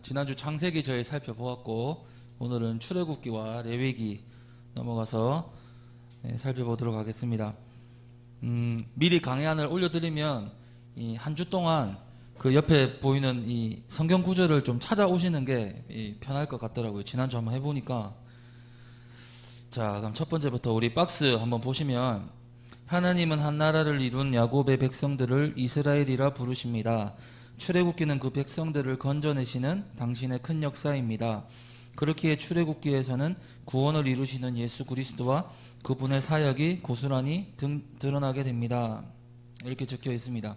지난주 창세기 저희 살펴보았고 오늘은 출애굽기와 레위기 넘어가서 살펴보도록 하겠습니다. 미리 강의안을 올려드리면 이 한 주 동안 그 옆에 보이는 이 성경 구절을 좀 찾아오시는 게 편할 것 같더라고요. 지난주 한번 해보니까. 자, 그럼 첫 번째부터 우리 박스 한번 보시면, 하나님은 한 나라를 이룬 야곱의 백성들을 이스라엘이라 부르십니다. 출애굽기는 그 백성들을 건져내시는 당신의 큰 역사입니다. 그렇기에 출애굽기에서는 구원을 이루시는 예수 그리스도와 그분의 사역이 고스란히 드러나게 됩니다. 이렇게 적혀 있습니다.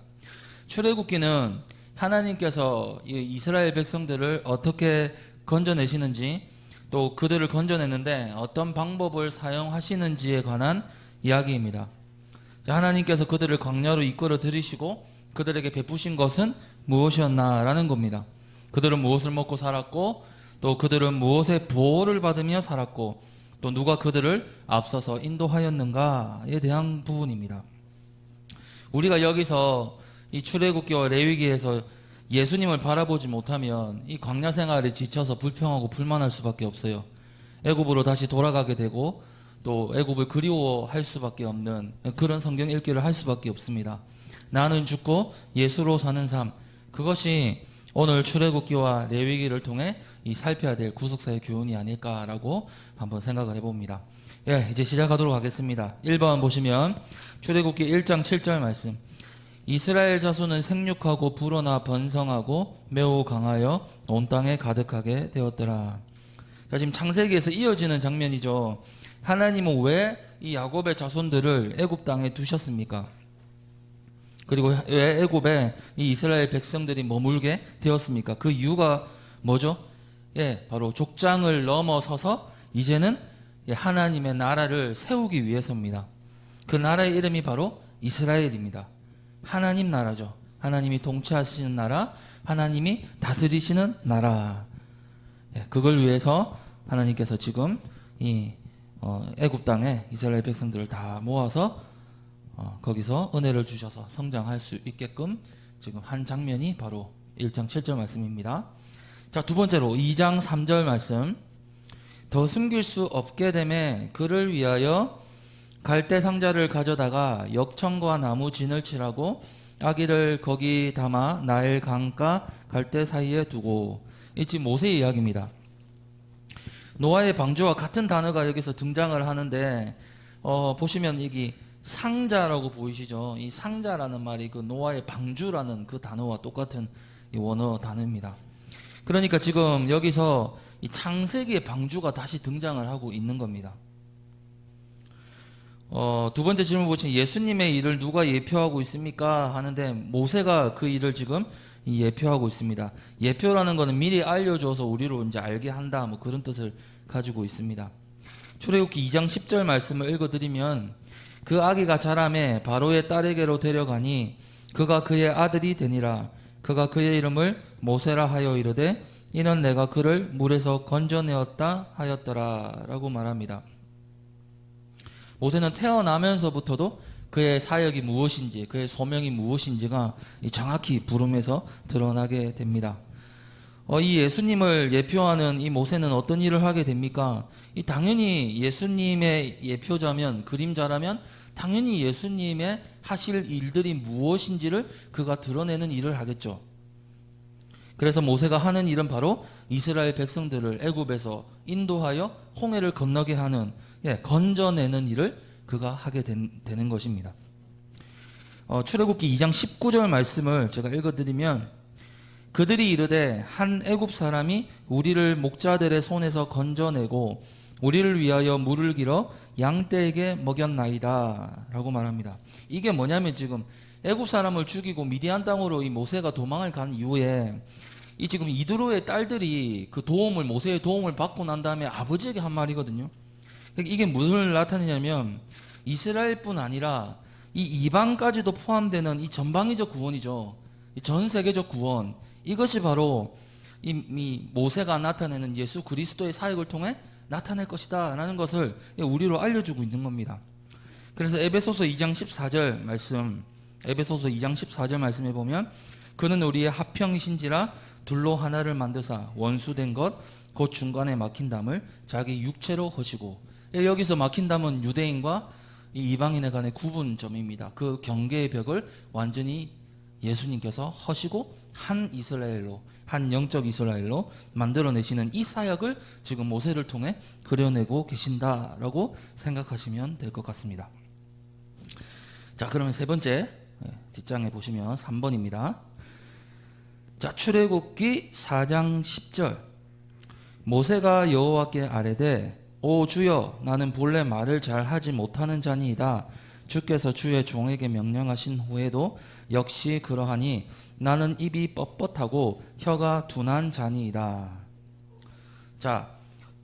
출애굽기는 하나님께서 이스라엘 백성들을 어떻게 건져내시는지, 또 그들을 건져내는데 어떤 방법을 사용하시는지에 관한 이야기입니다. 하나님께서 그들을 광야로 이끌어 들이시고 그들에게 베푸신 것은 무엇이었나라는 겁니다. 그들은 무엇을 먹고 살았고, 또 그들은 무엇의 보호를 받으며 살았고, 또 누가 그들을 앞서서 인도하였는가에 대한 부분입니다. 우리가 여기서 이 출애굽기와 레위기에서 예수님을 바라보지 못하면 이 광야 생활에 지쳐서 불평하고 불만할 수밖에 없어요. 애굽으로 다시 돌아가게 되고 또 애굽을 그리워할 수밖에 없는 그런 성경 읽기를 할 수밖에 없습니다. 나는 죽고 예수로 사는 삶, 그것이 오늘 출애굽기와 레위기를 통해 이 살펴야 될 구속사의 교훈이 아닐까라고 한번 생각을 해봅니다. 이제 시작하도록 하겠습니다. 1번 보시면 출애굽기 1장 7절 말씀. 이스라엘 자손은 생육하고 불어나 번성하고 매우 강하여 온 땅에 가득하게 되었더라. 자, 지금 창세기에서 이어지는 장면이죠. 하나님은 왜 이 야곱의 자손들을 애굽 땅에 두셨습니까? 그리고 왜 애굽에 이 이스라엘 백성들이 머물게 되었습니까? 그 이유가 뭐죠? 바로 족장을 넘어서서 이제는 하나님의 나라를 세우기 위해서입니다. 그 나라의 이름이 바로 이스라엘입니다. 하나님 나라죠. 하나님이 통치하시는 나라, 하나님이 다스리시는 나라. 그걸 위해서 하나님께서 지금 이 애굽 땅에 이스라엘 백성들을 다 모아서 거기서 은혜를 주셔서 성장할 수 있게끔 지금 한 장면이 바로 1장 7절 말씀입니다. 자, 두 번째로 2장 3절 말씀. 더 숨길 수 없게 되매 그를 위하여 갈대 상자를 가져다가 역청과 나무 진을 칠하고 아기를 거기 담아 나일 강가 갈대 사이에 두고. 이 지금 모세의 이야기입니다. 노아의 방주와 같은 단어가 여기서 등장을 하는데 보시면 여기 상자라고 보이시죠? 이 상자라는 말이 그 노아의 방주라는 그 단어와 똑같은 이 원어 단어입니다. 그러니까 지금 여기서 이 창세기의 방주가 다시 등장을 하고 있는 겁니다. 두 번째 질문 보시면 예수님의 일을 누가 예표하고 있습니까? 하는데 모세가 그 일을 지금 예표하고 있습니다. 예표라는 것은 미리 알려줘서 우리로 이제 알게 한다, 뭐 그런 뜻을 가지고 있습니다. 출애굽기 2장 10절 말씀을 읽어드리면, 그 아기가 자라매 바로의 딸에게로 데려가니 그가 그의 아들이 되니라. 그가 그의 이름을 모세라 하여 이르되 이는 내가 그를 물에서 건져내었다 하였더라 라고 말합니다. 모세는 태어나면서부터도 그의 사역이 무엇인지, 그의 소명이 무엇인지가 정확히 부름에서 드러나게 됩니다. 이 예수님을 예표하는 이 모세는 어떤 일을 하게 됩니까? 당연히 예수님의 예표자면, 그림자라면 당연히 예수님의 하실 일들이 무엇인지를 그가 드러내는 일을 하겠죠. 그래서 모세가 하는 일은 바로 이스라엘 백성들을 애굽에서 인도하여 홍해를 건너게 하는, 건져내는 일을 그가 하게 되는 것입니다. 출애굽기 2장 19절 말씀을 제가 읽어드리면, 그들이 이르되 한 애굽 사람이 우리를 목자들의 손에서 건져내고 우리를 위하여 물을 길어 양떼에게 먹였나이다 라고 말합니다. 이게 뭐냐면 지금 애굽 사람을 죽이고 미디안 땅으로 이 모세가 도망을 간 이후에 지금 이드로의 딸들이 그 도움을, 모세의 도움을 받고 난 다음에 아버지에게 한 말이거든요. 이게 무엇을 나타내냐면 이스라엘뿐 아니라 이 이방까지도 포함되는 이 전방위적 구원이죠. 전 세계적 구원, 이것이 바로 이 모세가 나타내는 예수 그리스도의 사역을 통해 나타낼 것이다 라는 것을 우리로 알려주고 있는 겁니다. 그래서 에베소서 2장 14절 말씀, 에베소서 2장 14절 말씀에 보면, 그는 우리의 합평이신지라 둘로 하나를 만드사 원수된 것 곧 중간에 막힌 담을 자기 육체로 허시고. 여기서 막힌 담은 유대인과 이 이방인에 간의 구분점입니다. 그 경계의 벽을 완전히 예수님께서 허시고 한 이스라엘로, 한 영적 이스라엘로 만들어내시는 이 사역을 지금 모세를 통해 그려내고 계신다라고 생각하시면 될 것 같습니다. 자, 그러면 세 번째, 뒷장에 보시면 3번입니다. 자, 출애굽기 4장 10절. 모세가 여호와께 아뢰되 오 주여, 나는 본래 말을 잘 하지 못하는 자니이다. 주께서 주의 종에게 명령하신 후에도 역시 그러하니 나는 입이 뻣뻣하고 혀가 둔한 자니이다. 자,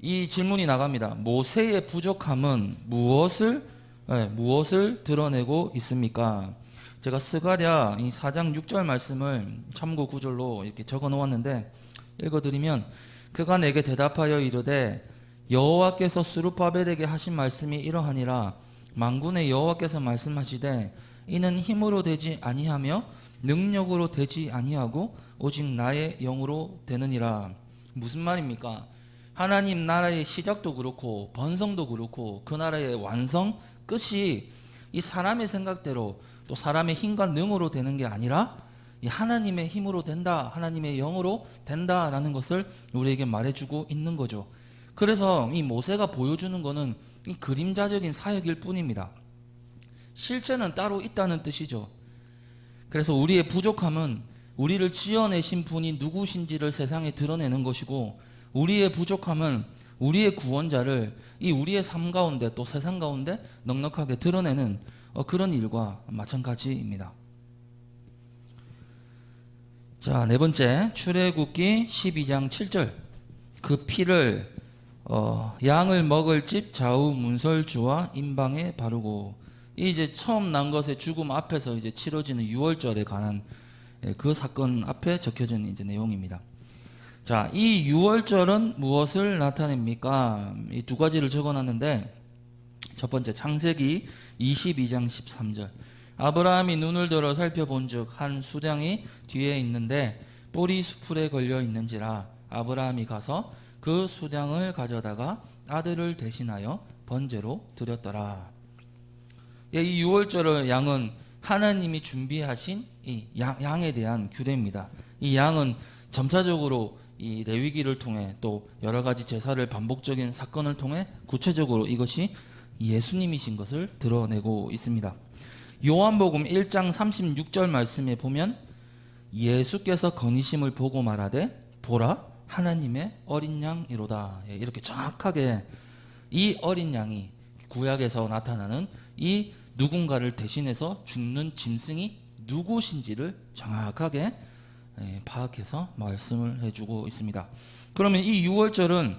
이 질문이 나갑니다. 모세의 부족함은 무엇을 드러내고 있습니까? 제가 스가랴 이 4장 6절 말씀을 참고 구절로 이렇게 적어 놓았는데 읽어드리면, 그가 내게 대답하여 이르되 여호와께서 스룹바벨에게 하신 말씀이 이러하니라. 만군의 여호와께서 말씀하시되 이는 힘으로 되지 아니하며 능력으로 되지 아니하고 오직 나의 영으로 되느니라. 무슨 말입니까? 하나님 나라의 시작도 그렇고 번성도 그렇고 그 나라의 완성 끝이 이 사람의 생각대로 또 사람의 힘과 능으로 되는 게 아니라 이 하나님의 힘으로 된다, 하나님의 영으로 된다라는 것을 우리에게 말해주고 있는 거죠. 그래서 이 모세가 보여주는 것은 이 그림자적인 사역일 뿐입니다. 실체는 따로 있다는 뜻이죠. 그래서 우리의 부족함은 우리를 지어내신 분이 누구신지를 세상에 드러내는 것이고, 우리의 부족함은 우리의 구원자를 이 우리의 삶 가운데 또 세상 가운데 넉넉하게 드러내는 그런 일과 마찬가지입니다. 자, 네 번째, 출애굽기 12장 7절. 그 피를 양을 먹을 집 좌우 문설주와 임방에 바르고. 이제 처음 난 것의 죽음 앞에서 이제 치러지는 유월절에 관한 그 사건 앞에 적혀진 이제 내용입니다. 자, 이 유월절은 무엇을 나타냅니까? 이 두 가지를 적어놨는데, 첫 번째, 창세기 22장 13절. 아브라함이 눈을 들어 살펴본즉 한 수량이 뒤에 있는데 뿔이 수풀에 걸려 있는지라 아브라함이 가서 그 수량을 가져다가 아들을 대신하여 번제로 드렸더라. 이 유월절의 양은 하나님이 준비하신 이 양에 대한 규례입니다. 이 양은 점차적으로 이 레위기를 통해 또 여러 가지 제사를 반복적인 사건을 통해 구체적으로 이것이 예수님이신 것을 드러내고 있습니다. 요한복음 1장 36절 말씀에 보면 예수께서 건의심을 보고 말하되 보라 하나님의 어린 양이로다. 이렇게 정확하게 이 어린 양이 구약에서 나타나는 이 누군가를 대신해서 죽는 짐승이 누구신지를 정확하게 파악해서 말씀을 해주고 있습니다. 그러면 이 유월절은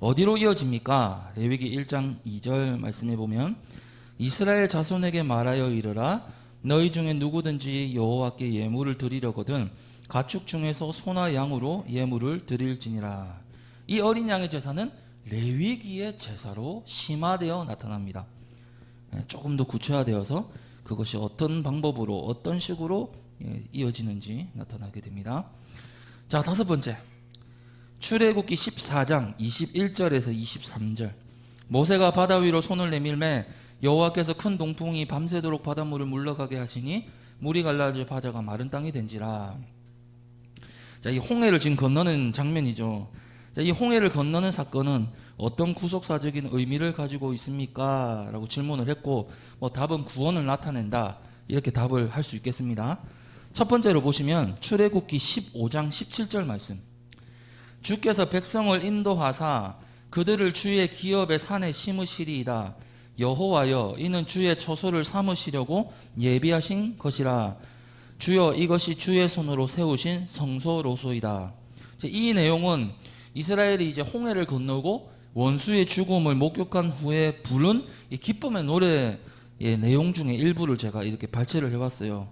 어디로 이어집니까? 레위기 1장 2절 말씀에 보면 이스라엘 자손에게 말하여 이르라 너희 중에 누구든지 여호와께 예물을 드리려거든 가축 중에서 소나 양으로 예물을 드릴지니라. 이 어린 양의 제사는 레위기의 제사로 심화되어 나타납니다. 조금 더 구체화되어서 그것이 어떤 방법으로 어떤 식으로 이어지는지 나타나게 됩니다. 자, 다섯 번째, 출애굽기 14장 21절에서 23절. 모세가 바다 위로 손을 내밀매 여호와께서 큰 동풍이 밤새도록 바닷물을 물러가게 하시니 물이 갈라져 바다가 마른 땅이 된지라. 자, 이 홍해를 지금 건너는 장면이죠. 자, 이 홍해를 건너는 사건은 어떤 구속사적인 의미를 가지고 있습니까? 라고 질문을 했고, 답은 구원을 나타낸다, 이렇게 답을 할 수 있겠습니다. 첫 번째로 보시면 출애굽기 15장 17절 말씀. 주께서 백성을 인도하사 그들을 주의 기업의 산에 심으시리이다. 여호와여, 이는 주의 처소를 삼으시려고 예비하신 것이라. 주여, 이것이 주의 손으로 세우신 성소로소이다. 이 내용은 이스라엘이 이제 홍해를 건너고 원수의 죽음을 목격한 후에 부른 이 기쁨의 노래의 내용 중에 일부를 제가 이렇게 발췌를 해봤어요.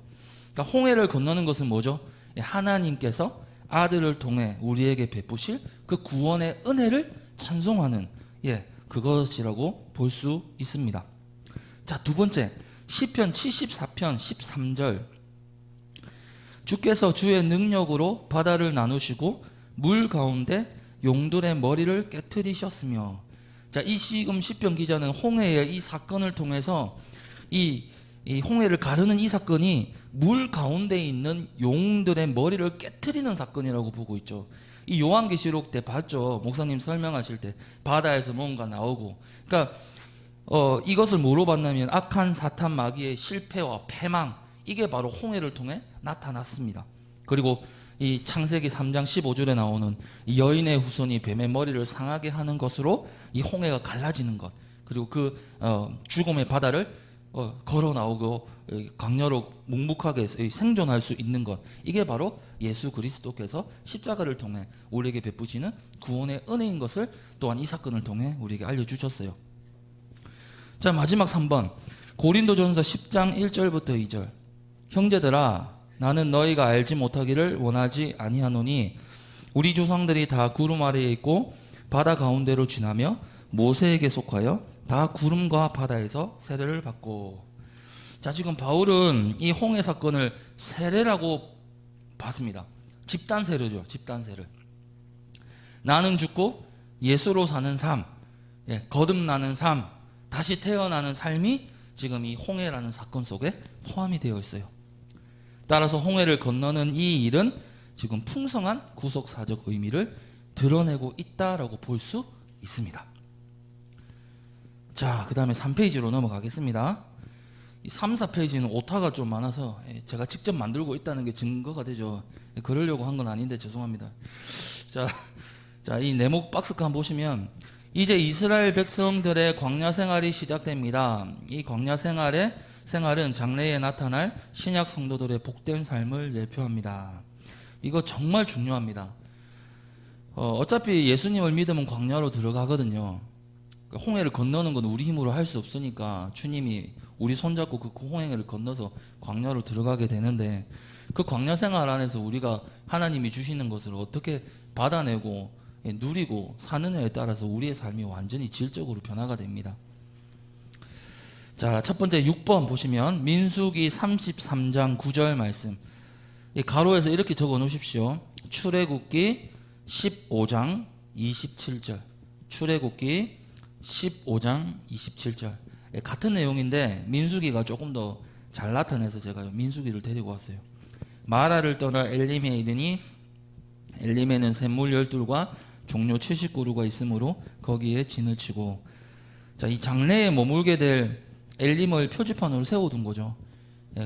그러니까 홍해를 건너는 것은 뭐죠? 하나님께서 아들을 통해 우리에게 베푸실 그 구원의 은혜를 찬송하는 그것이라고 볼 수 있습니다. 자, 두 번째, 시편 74편 13절. 주께서 주의 능력으로 바다를 나누시고 물 가운데 용들의 머리를 깨트리셨으며. 자, 이 지금 시편 기자는 홍해의 이 사건을 통해서 이 홍해를 가르는 이 사건이 물 가운데 있는 용들의 머리를 깨트리는 사건이라고 보고 있죠. 이 요한계시록 때 봤죠. 목사님 설명하실 때 바다에서 뭔가 나오고. 그러니까 이것을 뭐로 봤냐면 악한 사탄 마귀의 실패와 패망, 이게 바로 홍해를 통해 나타났습니다. 그리고 이 창세기 3장 15절에 나오는 이 여인의 후손이 뱀의 머리를 상하게 하는 것으로 이 홍해가 갈라지는 것, 그리고 그 죽음의 바다를 걸어 나오고 강렬로 묵묵하게 생존할 수 있는 것, 이게 바로 예수 그리스도께서 십자가를 통해 우리에게 베푸시는 구원의 은혜인 것을 또한 이 사건을 통해 우리에게 알려주셨어요. 자, 마지막 3번 고린도전서 10장 1절부터 2절. 형제들아, 나는 너희가 알지 못하기를 원하지 아니하노니 우리 조상들이 다 구름 아래에 있고 바다 가운데로 지나며 모세에게 속하여 다 구름과 바다에서 세례를 받고. 자, 지금 바울은 이 홍해 사건을 세례라고 봤습니다. 집단 세례죠. 집단 세례. 나는 죽고 예수로 사는 삶, 거듭나는 삶, 다시 태어나는 삶이 지금 이 홍해라는 사건 속에 포함이 되어 있어요. 따라서 홍해를 건너는 이 일은 지금 풍성한 구속사적 의미를 드러내고 있다라고 볼 수 있습니다. 자, 그 다음에 3페이지로 넘어가겠습니다. 이 3, 4페이지는 오타가 좀 많아서 제가 직접 만들고 있다는 게 증거가 되죠. 그러려고 한 건 아닌데 죄송합니다. 자, 이 네모 박스칸 한번 보시면 이제 이스라엘 백성들의 광야 생활이 시작됩니다. 이 광야 생활은 장래에 나타날 신약 성도들의 복된 삶을 예표합니다. 이거 정말 중요합니다. 어차피 예수님을 믿으면 광야로 들어가거든요. 홍해를 건너는 건 우리 힘으로 할 수 없으니까 주님이 우리 손잡고 그 홍해를 건너서 광야로 들어가게 되는데, 그 광야 생활 안에서 우리가 하나님이 주시는 것을 어떻게 받아내고 누리고 사느냐에 따라서 우리의 삶이 완전히 질적으로 변화가 됩니다. 자, 첫 번째 6번 보시면 민수기 33장 9절 말씀, 가로에서 이렇게 적어 놓으십시오. 출애굽기 15장 27절. 출애굽기 15장 27절. 같은 내용인데 민수기가 조금 더 잘 나타내서 제가 민수기를 데리고 왔어요. 마라를 떠나 엘림에 이르니 엘림에는 샘물 12과 종료 70그루가 있으므로 거기에 진을 치고. 자, 이 장래에 머물게 될 엘림을 표지판으로 세워둔 거죠.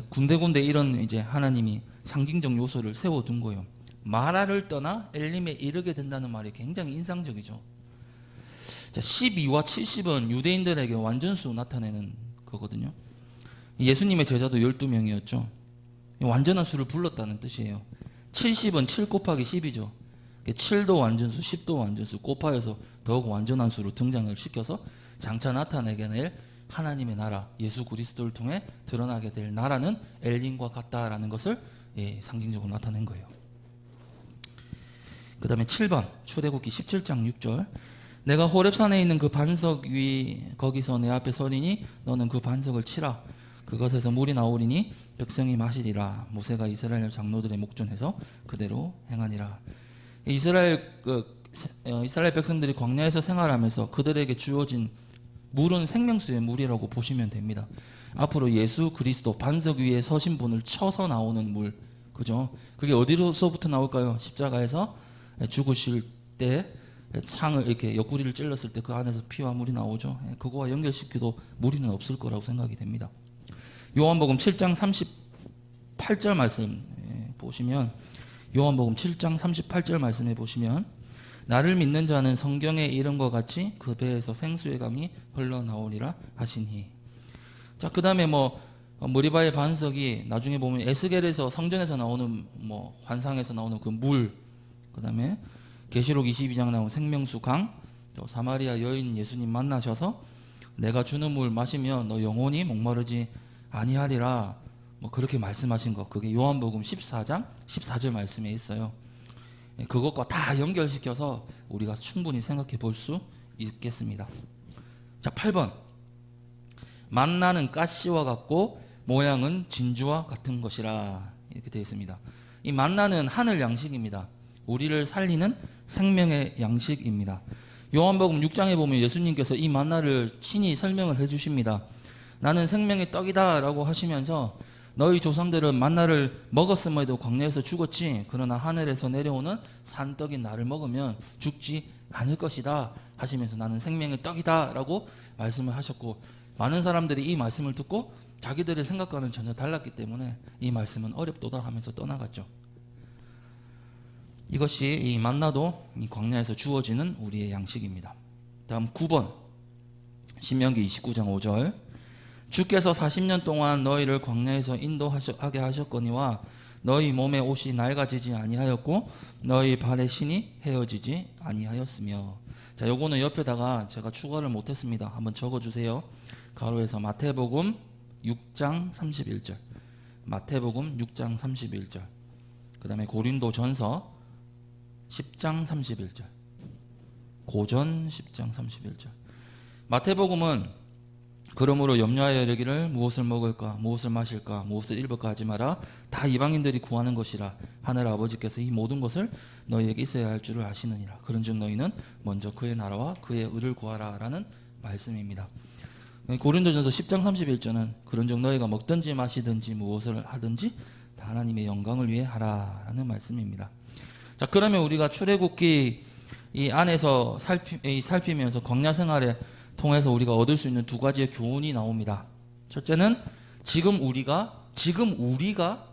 군데군데 이런 이제 하나님이 상징적 요소를 세워둔 거예요. 마라를 떠나 엘림에 이르게 된다는 말이 굉장히 인상적이죠. 자, 12와 70은 유대인들에게 완전수 나타내는 거거든요. 예수님의 제자도 12명이었죠. 완전한 수를 불렀다는 뜻이에요. 70은 7 곱하기 10이죠. 7도 완전수, 10도 완전수 곱하여서 더욱 완전한 수로 등장을 시켜서 장차 나타내게 될 하나님의 나라, 예수 그리스도를 통해 드러나게 될 나라는 엘림과 같다라는 것을 상징적으로 나타낸 거예요. 그 다음에 7번 출애굽기 17장 6절. 내가 호렙산에 있는 그 반석 위 거기서 내 앞에 서리니 너는 그 반석을 치라. 그것에서 물이 나오리니 백성이 마시리라. 모세가 이스라엘 장로들의 목전에서 그대로 행하니라. 이스라엘 백성들이 광야에서 생활하면서 그들에게 주어진 물은 생명수의 물이라고 보시면 됩니다. 앞으로 예수 그리스도 반석 위에 서신 분을 쳐서 나오는 물, 그죠? 그게 어디로서부터 나올까요? 십자가에서 죽으실 때 창을 이렇게 옆구리를 찔렀을 때 그 안에서 피와 물이 나오죠. 그거와 연결시켜도 무리는 없을 거라고 생각이 됩니다. 요한복음 7장 38절 말씀 보시면, 요한복음 7장 38절 말씀에 보시면 나를 믿는 자는 성경에 이른 것 같이 그 배에서 생수의 강이 흘러나오리라 하시니. 자, 그 다음에 머리바의 반석이 나중에 보면 에스겔에서 성전에서 나오는 환상에서 나오는 그 물, 그 다음에 계시록 22장 나온 생명수 강, 또 사마리아 여인 예수님 만나셔서 내가 주는 물 마시면 너 영원히 목마르지 아니하리라, 그렇게 말씀하신 거, 그게 요한복음 14장 14절 말씀에 있어요. 그것과 다 연결시켜서 우리가 충분히 생각해 볼 수 있겠습니다. 자, 8번 만나는 가시와 같고 모양은 진주와 같은 것이라, 이렇게 되어 있습니다. 이 만나는 하늘 양식입니다. 우리를 살리는 생명의 양식입니다. 요한복음 6장에 보면 예수님께서 이 만나를 친히 설명을 해주십니다. 나는 생명의 떡이다 라고 하시면서 너희 조상들은 만나를 먹었음에도 광야에서 죽었지, 그러나 하늘에서 내려오는 산떡인 나를 먹으면 죽지 않을 것이다 하시면서 나는 생명의 떡이다 라고 말씀을 하셨고, 많은 사람들이 이 말씀을 듣고 자기들의 생각과는 전혀 달랐기 때문에 이 말씀은 어렵도다 하면서 떠나갔죠. 이것이 이 만나도 이 광야에서 주어지는 우리의 양식입니다. 다음 9번 신명기 29장 5절, 주께서 40년 동안 너희를 광야에서 인도하게 하셨거니와 너희 몸의 옷이 낡아지지 아니하였고 너희 발의 신이 헤어지지 아니하였으며. 자, 요거는 옆에다가 제가 추가를 못했습니다. 한번 적어주세요. 가로에서 마태복음 6장 31절, 마태복음 6장 31절, 그 다음에 고린도전서 10장 31절, 고전 10장 31절. 마태복음은 그러므로 염려하여 이르기를 무엇을 먹을까 무엇을 마실까 무엇을 입을까 하지 마라, 다 이방인들이 구하는 것이라. 하늘 아버지께서 이 모든 것을 너희에게 있어야 할 줄을 아시느니라. 그런즉 너희는 먼저 그의 나라와 그의 의를 구하라 라는 말씀입니다. 고린도전서 10장 31절은 그런즉 너희가 먹든지 마시든지 무엇을 하든지 다 하나님의 영광을 위해 하라 라는 말씀입니다. 자, 그러면 우리가 출애굽기 이 안에서 살피면서 광야 생활에 통해서 우리가 얻을 수 있는 두 가지의 교훈이 나옵니다. 첫째는 지금 우리가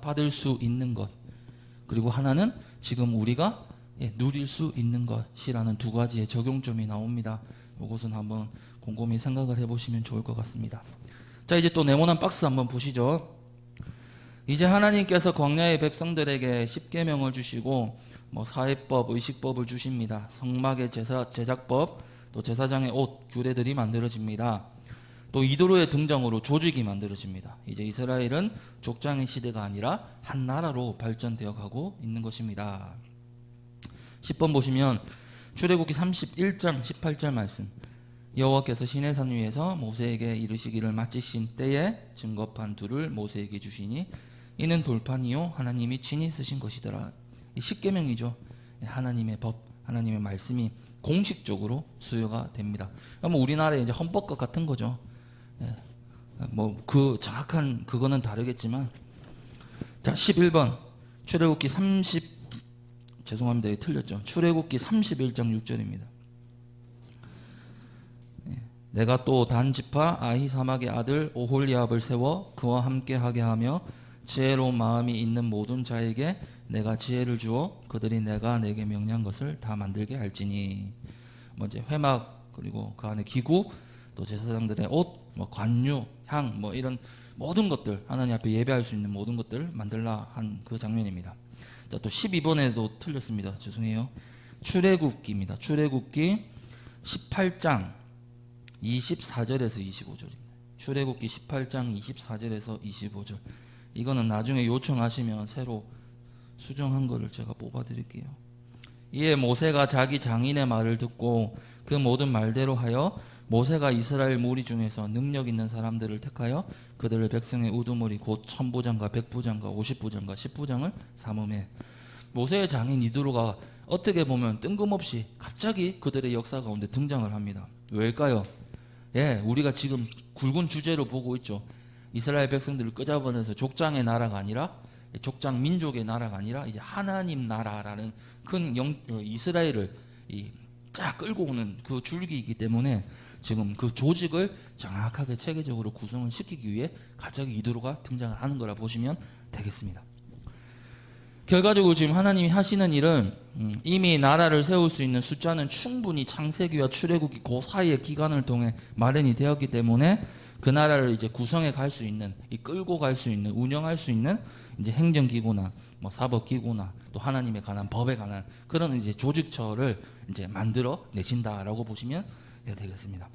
받을 수 있는 것, 그리고 하나는 지금 우리가 누릴 수 있는 것이라는 두 가지의 적용점이 나옵니다. 이것은 한번 곰곰이 생각을 해보시면 좋을 것 같습니다. 자, 이제 또 네모난 박스 한번 보시죠. 이제 하나님께서 광야의 백성들에게 십계명을 주시고 사회법, 의식법을 주십니다. 성막의 제작법, 또 제사장의 옷, 규례들이 만들어집니다. 또 이도로의 등장으로 조직이 만들어집니다. 이제 이스라엘은 족장의 시대가 아니라 한 나라로 발전되어 가고 있는 것입니다. 10번 보시면 출애굽기 31장 18절 말씀, 여호와께서 시내산 위에서 모세에게 이르시기를 마치신 때에 증거판 둘을 모세에게 주시니 이는 돌판이요 하나님이 친히 쓰신 것이더라. 이 십계명이죠. 하나님의 법, 하나님의 말씀이 공식적으로 수여가 됩니다. 우리나라의 이제 헌법과 같은 거죠. 그 정확한 그거는 다르겠지만, 자 11번 출애굽기 죄송합니다. 틀렸죠. 출애굽기 31장 6절입니다. 내가 또 단 지파 아히사막의 아들 오홀리압을 세워 그와 함께 하게 하며 지혜로운 마음이 있는 모든 자에게 내가 지혜를 주어 그들이 내가 내게 명령한 것을 다 만들게 할지니. 이제 회막, 그리고 그 안에 기구, 또 제사장들의 옷, 관유, 향, 이런 모든 것들, 하나님 앞에 예배할 수 있는 모든 것들을 만들라 한 그 장면입니다. 자, 또 12번에도 틀렸습니다. 죄송해요. 출애굽기입니다. 출애굽기 18장 24절에서 25절입니다. 출애굽기 18장 24절에서 25절. 이거는 나중에 요청하시면 새로 수정한 거를 제가 뽑아 드릴게요. 이에 모세가 자기 장인의 말을 듣고 그 모든 말대로 하여 모세가 이스라엘 무리 중에서 능력 있는 사람들을 택하여 그들을 백성의 우두머리 곧 1000부장과 100부장과 50부장과 10부장을 삼음해. 모세의 장인 이드로가 어떻게 보면 뜬금없이 갑자기 그들의 역사 가운데 등장을 합니다. 왜일까요? 우리가 지금 굵은 주제로 보고 있죠. 이스라엘 백성들을 끄잡아내서 족장의 나라가 아니라, 족장 민족의 나라가 아니라 이제 하나님 나라라는 큰 이스라엘을 쫙 끌고 오는 그 줄기이기 때문에 지금 그 조직을 정확하게 체계적으로 구성을 시키기 위해 갑자기 이드로가 등장을 하는 거라 보시면 되겠습니다. 결과적으로 지금 하나님이 하시는 일은 이미 나라를 세울 수 있는 숫자는 충분히 창세기와 출애굽기 그 사이의 기간을 통해 마련이 되었기 때문에 그 나라를 이제 구성해 갈 수 있는, 끌고 갈 수 있는, 운영할 수 있는 이제 행정기구나, 사법기구나, 또 하나님에 관한 법에 관한 그런 이제 조직처를 이제 만들어 내신다라고 보시면 되겠습니다.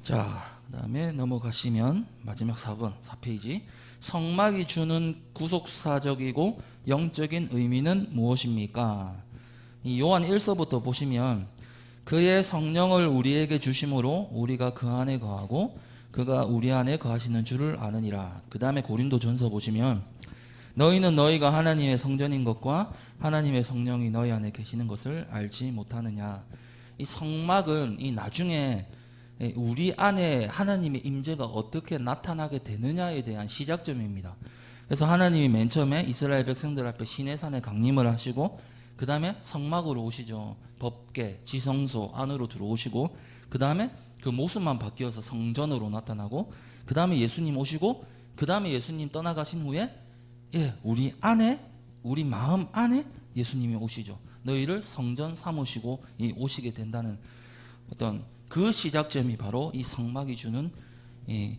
자, 그다음에 넘어가시면 마지막 4번 4페이지. 성막이 주는 구속사적이고 영적인 의미는 무엇입니까? 이 요한 1서부터 보시면 그의 성령을 우리에게 주심으로 우리가 그 안에 거하고 그가 우리 안에 거하시는 줄을 아느니라. 그 다음에 고린도전서 보시면 너희는 너희가 하나님의 성전인 것과 하나님의 성령이 너희 안에 계시는 것을 알지 못하느냐. 이 성막은 이 나중에 우리 안에 하나님의 임재가 어떻게 나타나게 되느냐에 대한 시작점입니다. 그래서 하나님이 맨 처음에 이스라엘 백성들 앞에 시내산에 강림을 하시고 그 다음에 성막으로 오시죠. 법궤, 지성소 안으로 들어오시고 그 다음에 그 모습만 바뀌어서 성전으로 나타나고 그 다음에 예수님 오시고 그 다음에 예수님 떠나가신 후에 우리 안에 우리 마음 안에 예수님이 오시죠. 너희를 성전 삼으시고 오시게 된다는 어떤 그 시작점이 바로 이 성막이 주는 이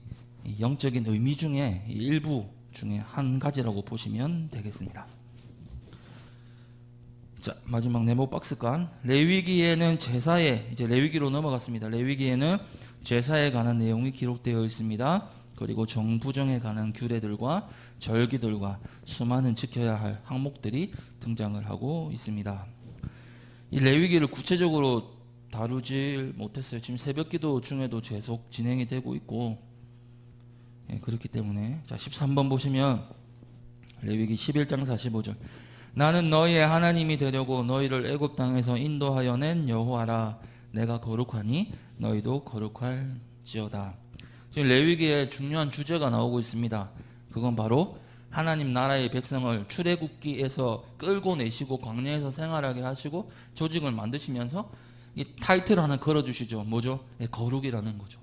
영적인 의미 중에 일부 중에 한 가지라고 보시면 되겠습니다. 자, 마지막 네모 박스간 레위기에는 제사에 이제 레위기로 넘어갔습니다. 레위기에는 제사에 관한 내용이 기록되어 있습니다. 그리고 정부정에 관한 규례들과 절기들과 수많은 지켜야 할 항목들이 등장을 하고 있습니다. 이 레위기를 구체적으로 다루질 못했어요. 지금 새벽기도 중에도 계속 진행이 되고 있고 그렇기 때문에 자 13번 보시면 레위기 11장 45절 나는 너희의 하나님이 되려고 너희를 애굽 땅에서 인도하여 낸 여호와라. 내가 거룩하니 너희도 거룩할지어다. 지금 레위기에 중요한 주제가 나오고 있습니다. 그건 바로 하나님 나라의 백성을 출애굽기에서 끌고 내시고 광야에서 생활하게 하시고 조직을 만드시면서 이 타이틀 하나 걸어주시죠. 뭐죠? 거룩이라는 거죠.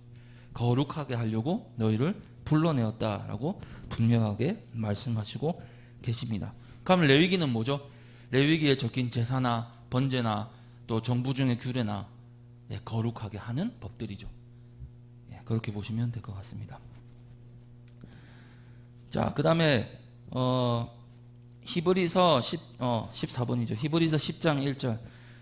거룩하게 하려고 너희를 불러내었다라고 분명하게 말씀하시고 계십니다. 그럼 레위기는 뭐죠? 레위기에 적힌 제사나 번제나 또 정부중의 규례나 거룩하게 하는 법들이죠. 그렇게 보시면 될 것 같습니다. 자, 그 다음에 히브리서 14번이죠. 히브리서 10장 1절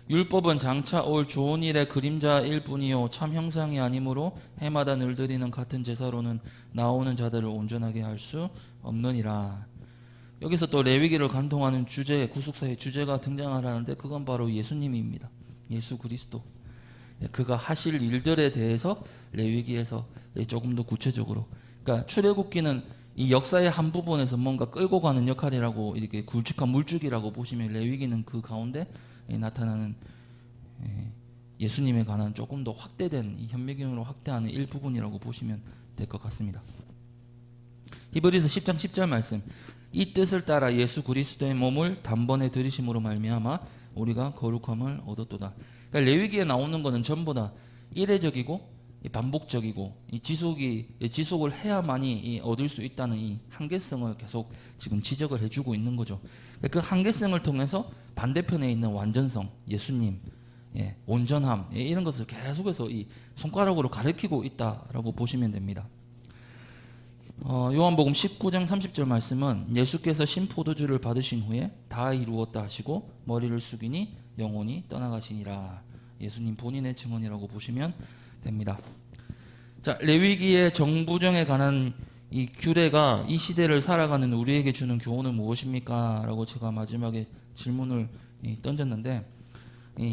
율법은 장차 올 좋은 일의 그림자일 뿐이요 참 형상이 아니므로 해마다 늘 드리는 같은 제사로는 나오는 자들을 온전하게 할 수 없느니라. 여기서 또 레위기를 간통하는 주제, 구속사의 주제가 등장을 하는데 그건 바로 예수님입니다. 예수 그리스도. 그가 하실 일들에 대해서 레위기에서 조금 더 구체적으로, 그러니까 출애굽기는 이 역사의 한 부분에서 뭔가 끌고 가는 역할이라고 이렇게 굵직한 물줄기라고 보시면 레위기는 그 가운데 나타나는 예수님에 관한 조금 더 확대된 이 현미경으로 확대하는 일부분이라고 보시면 될 것 같습니다. 히브리서 10장 10절 말씀 이 뜻을 따라 예수 그리스도의 몸을 단번에 들이심으로 말미암아 우리가 거룩함을 얻었도다. 그러니까 레위기에 나오는 것은 전부 다 이례적이고 반복적이고 지속을 해야만이 얻을 수 있다는 이 한계성을 계속 지금 지적을 해주고 있는 거죠. 그 한계성을 통해서 반대편에 있는 완전성, 예수님, 온전함 이런 것을 계속해서 이 손가락으로 가리키고 있다라고 보시면 됩니다. 요한복음 19장 30절 말씀은 예수께서 신포도주를 받으신 후에 다 이루었다 하시고 머리를 숙이니 영혼이 떠나가시니라. 예수님 본인의 증언이라고 보시면 됩니다. 자, 레위기의 정부정에 관한 이 규례가 이 시대를 살아가는 우리에게 주는 교훈은 무엇입니까? 라고 제가 마지막에 질문을 던졌는데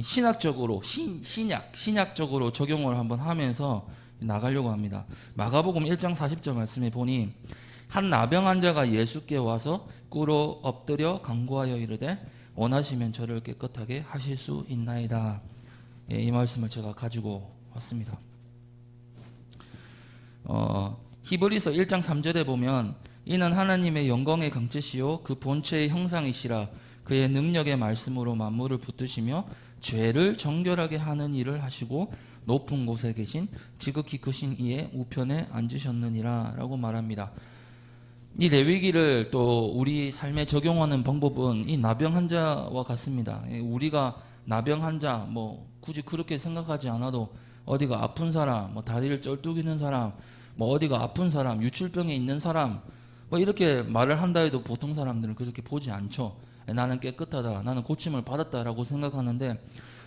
신학적으로 신약적으로 적용을 한번 하면서 나가려고 합니다. 마가복음 1장 40절 말씀에 보니 한 나병 환자가 예수께 와서 꿇어 엎드려 간구하여 이르되 원하시면 저를 깨끗하게 하실 수 있나이다. 이 말씀을 제가 가지고 왔습니다. 히브리서 1장 3절에 보면 이는 하나님의 영광의 강체시요 그 본체의 형상이시라 그의 능력의 말씀으로 만물을 붙드시며 죄를 정결하게 하는 일을 하시고 높은 곳에 계신 지극히 크신 이의 우편에 앉으셨느니라 라고 말합니다. 이 레위기를 또 우리 삶에 적용하는 방법은 이 나병 환자와 같습니다. 우리가 나병 환자 뭐 굳이 그렇게 생각하지 않아도 어디가 아픈 사람, 뭐 다리를 쩔뚝이는 사람, 뭐 어디가 아픈 사람, 유출병에 있는 사람 뭐 이렇게 말을 한다 해도 보통 사람들은 그렇게 보지 않죠. 나는 깨끗하다, 나는 고침을 받았다라고 생각하는데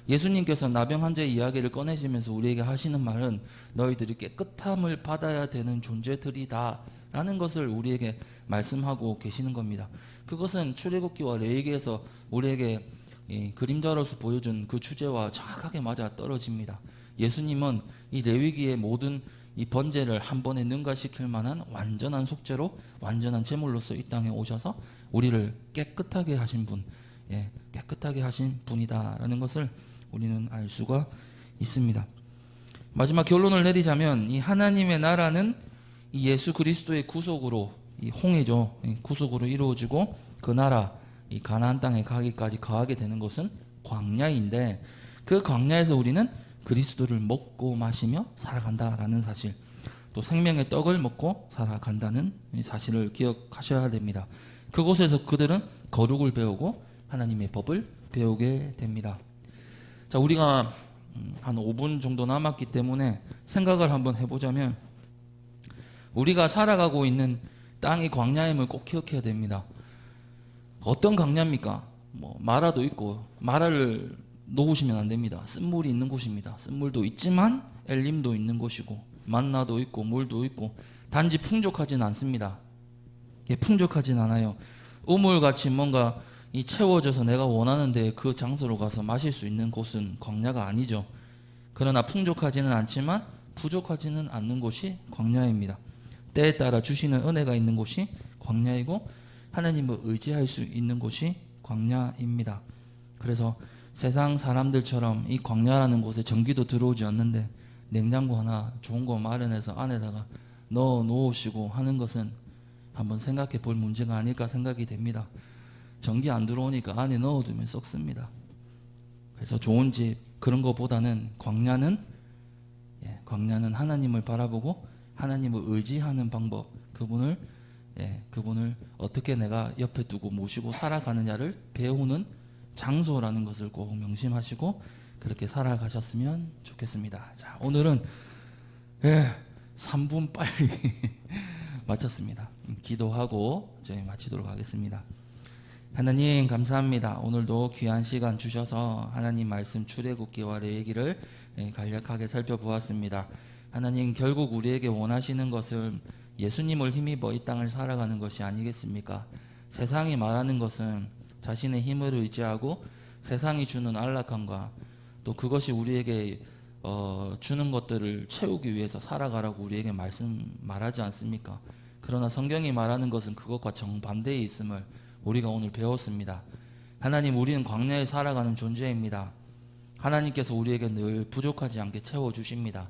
예수님께서 나병 환자의 이야기를 꺼내시면서 우리에게 하시는 말은 너희들이 깨끗함을 받아야 되는 존재들이다 라는 것을 우리에게 말씀하고 계시는 겁니다. 그것은 출애굽기와 레위기에서 우리에게 그림자로서 보여준 그 주제와 정확하게 맞아 떨어집니다. 예수님은 이 레위기의 모든 이 번제를 한 번에 능가시킬 만한 완전한 속죄로 완전한 제물로서 이 땅에 오셔서 우리를 깨끗하게 하신 분, 깨끗하게 하신 분이다라는 것을 우리는 알 수가 있습니다. 마지막 결론을 내리자면 이 하나님의 나라는 이 예수 그리스도의 구속으로, 이 홍해죠, 구속으로 이루어지고 그 나라 이 가나안 땅에 가기까지 거하게 되는 것은 광야인데, 그 광야에서 우리는 그리스도를 먹고 마시며 살아간다라는 사실, 또 생명의 떡을 먹고 살아간다는 사실을 기억하셔야 됩니다. 그곳에서 그들은 거룩을 배우고 하나님의 법을 배우게 됩니다. 자, 우리가 한 5분 정도 남았기 때문에 생각을 한번 해보자면, 우리가 살아가고 있는 땅이 광야임을 꼭 기억해야 됩니다. 어떤 광야입니까? 마라도 있고, 마라를 놓으시면 안 됩니다. 쓴물이 있는 곳입니다. 쓴물도 있지만 엘림도 있는 곳이고, 만나도 있고 물도 있고, 단지 풍족하진 않습니다. 풍족하진 않아요. 우물같이 뭔가 이 채워져서 내가 원하는 데 그 장소로 가서 마실 수 있는 곳은 광야가 아니죠. 그러나 풍족하지는 않지만 부족하지는 않는 곳이 광야입니다. 때에 따라 주시는 은혜가 있는 곳이 광야이고, 하나님을 의지할 수 있는 곳이 광야입니다. 그래서 세상 사람들처럼 이 광야라는 곳에 전기도 들어오지 않는데 냉장고 하나 좋은 거 마련해서 안에다가 넣어 놓으시고 하는 것은 한번 생각해 볼 문제가 아닐까 생각이 됩니다. 전기 안 들어오니까 안에 넣어두면 썩습니다. 그래서 좋은 집 그런 것보다는 광야는 하나님을 바라보고 하나님을 의지하는 방법, 그분을 어떻게 내가 옆에 두고 모시고 살아가느냐를 배우는 장소라는 것을 꼭 명심하시고 그렇게 살아가셨으면 좋겠습니다. 자, 오늘은 3분 빨리 마쳤습니다. 기도하고 저희 마치도록 하겠습니다. 하나님 감사합니다. 오늘도 귀한 시간 주셔서 하나님 말씀 출애굽기와 레위기를 간략하게 살펴보았습니다. 하나님, 결국 우리에게 원하시는 것은 예수님을 힘입어 이 땅을 살아가는 것이 아니겠습니까? 세상이 말하는 것은 자신의 힘을 의지하고 세상이 주는 안락함과 또 그것이 우리에게 주는 것들을 채우기 위해서 살아가라고 우리에게 말하지 않습니까? 그러나 성경이 말하는 것은 그것과 정반대에 있음을 우리가 오늘 배웠습니다. 하나님, 우리는 광야에 살아가는 존재입니다. 하나님께서 우리에게 늘 부족하지 않게 채워주십니다.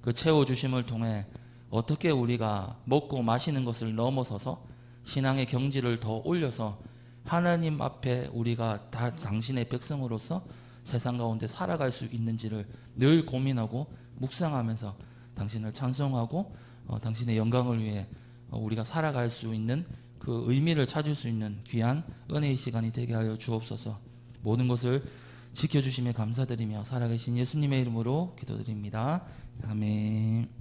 그 채워주심을 통해 어떻게 우리가 먹고 마시는 것을 넘어서서 신앙의 경지를 더 올려서 하나님 앞에 우리가 다 당신의 백성으로서 세상 가운데 살아갈 수 있는지를 늘 고민하고 묵상하면서 당신을 찬송하고 당신의 영광을 위해 우리가 살아갈 수 있는 그 의미를 찾을 수 있는 귀한 은혜의 시간이 되게 하여 주옵소서. 모든 것을 지켜주심에 감사드리며 살아계신 예수님의 이름으로 기도드립니다. 아멘.